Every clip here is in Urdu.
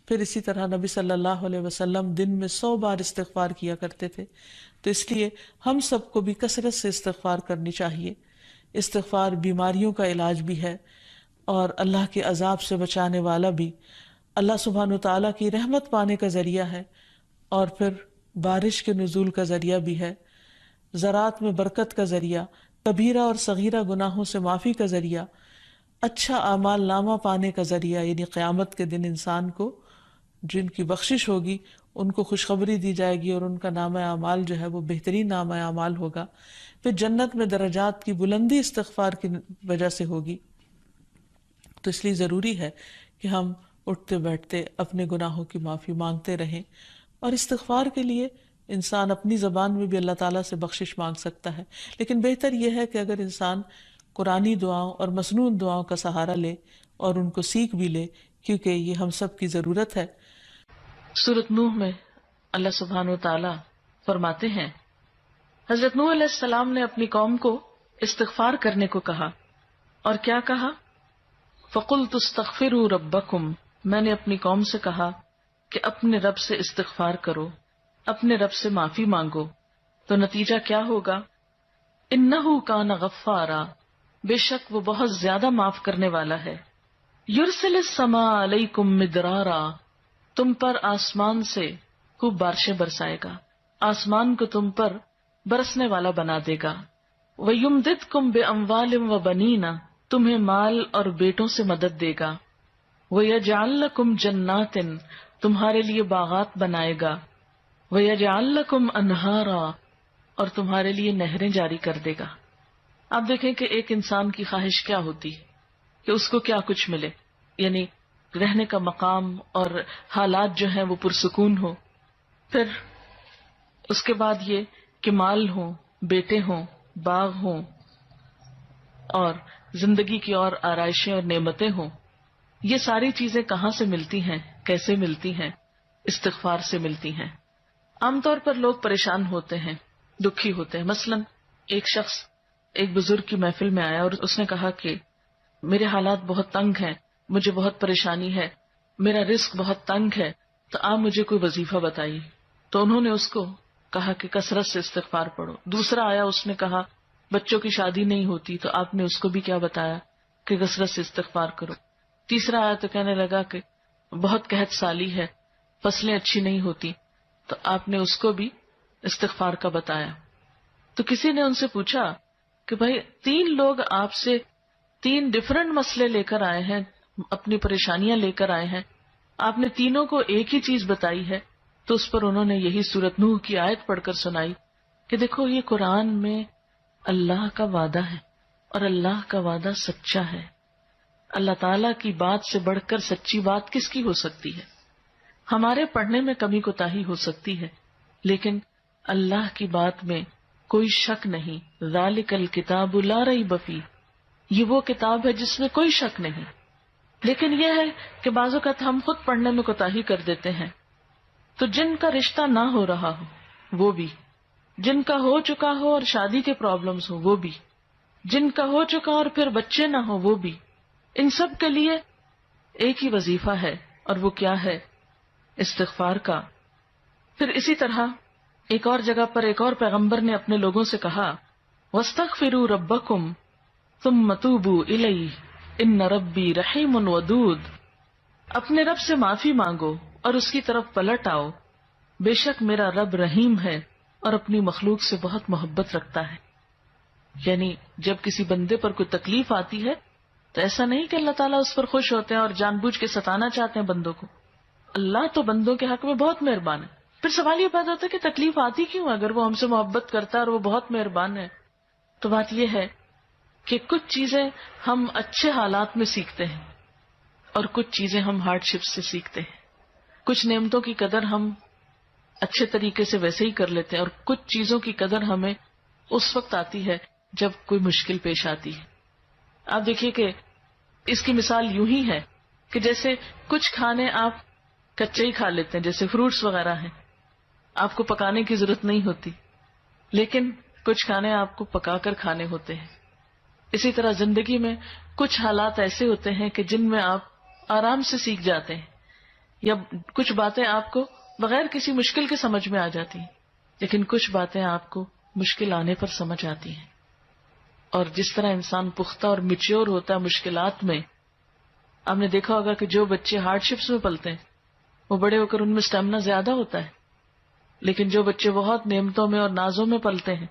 پھر اسی طرح نبی صلی اللہ علیہ وسلم دن میں 100 بار استغفار کیا کرتے تھے. تو اس لیے ہم سب کو بھی کثرت سے استغفار کرنی چاہیے. استغفار بیماریوں کا علاج بھی ہے اور اللہ کے عذاب سے بچانے والا بھی، اللہ سبحانہ وتعالیٰ کی رحمت پانے کا ذریعہ ہے، اور پھر بارش کے نزول کا ذریعہ بھی ہے، زراعت میں برکت کا ذریعہ، کبیرہ اور صغیرہ گناہوں سے معافی کا ذریعہ، اچھا اعمال نامہ پانے کا ذریعہ. یعنی قیامت کے دن انسان کو جن کی بخشش ہوگی ان کو خوشخبری دی جائے گی اور ان کا نامہ اعمال جو ہے وہ بہترین نامہ اعمال ہوگا. پھر جنت میں درجات کی بلندی استغفار کی وجہ سے ہوگی. تو اس لیے ضروری ہے کہ ہم اٹھتے بیٹھتے اپنے گناہوں کی معافی مانگتے رہیں، اور استغفار کے لیے انسان اپنی زبان میں بھی اللہ تعالیٰ سے بخشش مانگ سکتا ہے. لیکن بہتر یہ ہے کہ اگر انسان قرآنی دعاؤں اور مسنون دعاؤں کا سہارا لے اور ان کو سیکھ بھی لے، کیونکہ یہ ہم سب کی ضرورت ہے. سورۃ نوح میں اللہ سبحانہ و تعالیٰ فرماتے ہیں، حضرت نوح علیہ السلام نے اپنی قوم کو استغفار کرنے کو کہا، اور کیا کہا؟ فَقُلْتُ اسْتَغْفِرُوا رَبَّكُمْ، میں نے اپنی قوم سے کہا کہ اپنے رب سے استغفار کرو، اپنے رب سے معافی مانگو. تو نتیجہ کیا ہوگا؟ اِنَّهُ كَانَ غَفَّارًا، بے شک وہ بہت زیادہ معاف کرنے والا ہے. يُرْسِلِ السَّمَاءَ عَلَيْكُمْ مِدْرَارًا، تم پر آسمان سے خوب بارشیں برسائے گا، آسمان کو تم پر برسنے والا بنا دے گا. وَيُمْدِدْكُمْ بِأَمْوَالٍ وَبَنِينَ، تمہیں مال اور بیٹوں سے مدد دے گا. وَيَجْعَلْ لَكُمْ جَنَّاتٍ، تمہارے لیے باغات بنائے گا. وَيَجْعَلْ لَكُمْ أَنْهَارًا، اور تمہارے لیے نہریں جاری کر دے گا. آپ دیکھیں کہ ایک انسان کی خواہش کیا ہوتی ہے کہ اس کو کیا کچھ ملے، یعنی رہنے کا مقام اور حالات جو ہیں وہ پرسکون ہو. پھر اس کے بعد یہ کہ مال ہوں، بیٹے ہوں، باغ ہوں، اور زندگی کی اور آرائشیں اور نعمتیں ہوں. یہ ساری چیزیں کہاں سے ملتی ہیں، کیسے ملتی ہیں؟ استغفار سے ملتی ہیں. عام طور پر لوگ پریشان ہوتے ہیں، دکھی ہوتے ہیں. مثلا ایک شخص ایک بزرگ کی محفل میں آیا اور اس نے کہا کہ میرے حالات بہت تنگ ہیں، مجھے بہت پریشانی ہے، میرا رزق بہت تنگ ہے، تو آپ مجھے کوئی وظیفہ بتائیے. تو انہوں نے اس کو کہا کہ کثرت سے استغفار پڑھو. دوسرا آیا، اس نے کہا بچوں کی شادی نہیں ہوتی، تو آپ نے اس کو بھی کیا بتایا کہ کثرت سے استغفار کرو. تیسرا آیا تو کہنے لگا کہ بہت قحط سالی ہے، فصلیں اچھی نہیں ہوتی، تو آپ نے اس کو بھی استغفار کا بتایا. تو کسی نے ان سے پوچھا کہ بھائی 3 لوگ آپ سے 3 ڈفرنٹ مسئلے لے کر آئے ہیں، اپنی پریشانیاں لے کر آئے ہیں، آپ نے تینوں کو ایک ہی چیز بتائی ہے. تو اس پر انہوں نے یہی سورۃ نوح کی آیت پڑھ کر سنائی کہ دیکھو یہ قرآن میں اللہ کا وعدہ ہے، اور اللہ کا وعدہ سچا ہے. اللہ تعالیٰ کی بات سے بڑھ کر سچی بات کس کی ہو سکتی ہے؟ ہمارے پڑھنے میں کمی کوتاہی ہو سکتی ہے، لیکن اللہ کی بات میں کوئی شک نہیں. ذالک الکتاب لا ریب فیہ، یہ وہ کتاب ہے جس میں کوئی شک نہیں. لیکن یہ ہے کہ بعض اوقات ہم خود پڑھنے میں کوتاہی کر دیتے ہیں. تو جن کا رشتہ نہ ہو رہا ہو وہ بھی، جن کا ہو چکا ہو اور شادی کے پرابلمز ہو وہ بھی، جن کا ہو چکا اور پھر بچے نہ ہو وہ بھی، ان سب کے لیے ایک ہی وظیفہ ہے، اور وہ کیا ہے؟ استغفار کا. پھر اسی طرح ایک اور جگہ پر ایک اور پیغمبر نے اپنے لوگوں سے کہا وَاسْتَغْفِرُوا رَبَّكُمْ ثُمَّ تُوبُوا إِلَيْهِ إِنَّ رَبِّي رَحِيمٌ وَدُودٌ، اپنے رب سے معافی مانگو اور اس کی طرف پلٹ آؤ، بے شک میرا رب رحیم ہے اور اپنی مخلوق سے بہت محبت رکھتا ہے. یعنی جب کسی بندے پر کوئی تکلیف آتی ہے تو ایسا نہیں کہ اللہ تعالیٰ اس پر خوش ہوتے ہیں اور جان بوجھ کے ستانا چاہتے ہیں بندوں کو. اللہ تو بندوں کے حق میں بہت مہربان ہے. پھر سوال یہ پیدا ہوتا ہے کہ تکلیف آتی کیوں؟ اگر وہ ہم سے محبت کرتا ہے اور وہ بہت مہربان ہے. تو بات یہ ہے کہ کچھ چیزیں ہم اچھے حالات میں سیکھتے ہیں اور کچھ چیزیں ہم ہارڈ شپ سے سیکھتے ہیں. کچھ نعمتوں کی قدر ہم اچھے طریقے سے ویسے ہی کر لیتے ہیں، اور کچھ چیزوں کی قدر ہمیں اس وقت آتی ہے جب کوئی مشکل پیش آتی ہے. آپ دیکھیے کہ اس کی مثال یوں ہی ہے کہ جیسے کچھ کھانے آپ کچے ہی کھا لیتے ہیں، جیسے فروٹس وغیرہ ہیں، آپ کو پکانے کی ضرورت نہیں ہوتی، لیکن کچھ کھانے آپ کو پکا کر کھانے ہوتے ہیں. اسی طرح زندگی میں کچھ حالات ایسے ہوتے ہیں کہ جن میں آپ آرام سے سیکھ جاتے ہیں، یا کچھ باتیں آپ کو بغیر کسی مشکل کے سمجھ میں آ جاتی ہیں، لیکن کچھ باتیں آپ کو مشکل آنے پر سمجھ آتی ہیں. اور جس طرح انسان پختہ اور میچیور ہوتا ہے مشکلات میں، آپ نے دیکھا ہوگا کہ جو بچے ہارڈ شپس میں پلتے ہیں وہ بڑے ہو کر ان میں اسٹیمنا زیادہ ہوتا ہے، لیکن جو بچے بہت نعمتوں میں اور نازوں میں پلتے ہیں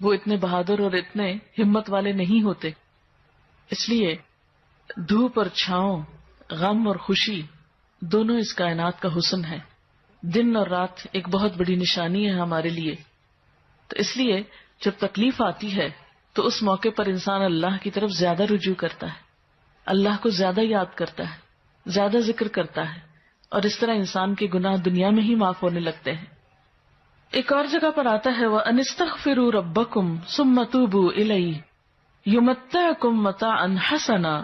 وہ اتنے بہادر اور اتنے ہمت والے نہیں ہوتے. اس لیے دھوپ اور چھاؤں، غم اور خوشی، دونوں اس کائنات کا حسن ہے. دن اور رات ایک بہت بڑی نشانی ہے ہمارے لیے. تو اس لیے جب تکلیف آتی ہے تو اس موقع پر انسان اللہ کی طرف زیادہ رجوع کرتا ہے، اللہ کو زیادہ یاد کرتا ہے، زیادہ ذکر کرتا ہے، اور اس طرح انسان کے گناہ دنیا میں ہی معاف ہونے لگتے ہیں. ایک اور جگہ پر آتا ہے وَأَنِ اسْتَغْفِرُوا رَبَّكُمْ ثُمَّ تُوبُوا إِلَيْهِ يُمَتِّعْكُمْ مَتَاعًا حَسَنًا،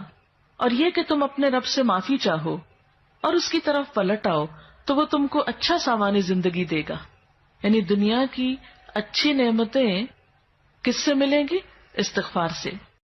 اور یہ کہ تم اپنے رب سے معافی چاہو اور اس کی طرف پلٹ آؤ تو وہ تم کو اچھا سامان زندگی دے گا. یعنی دنیا کی اچھی نعمتیں کس سے ملیں گی؟ استغفار سے.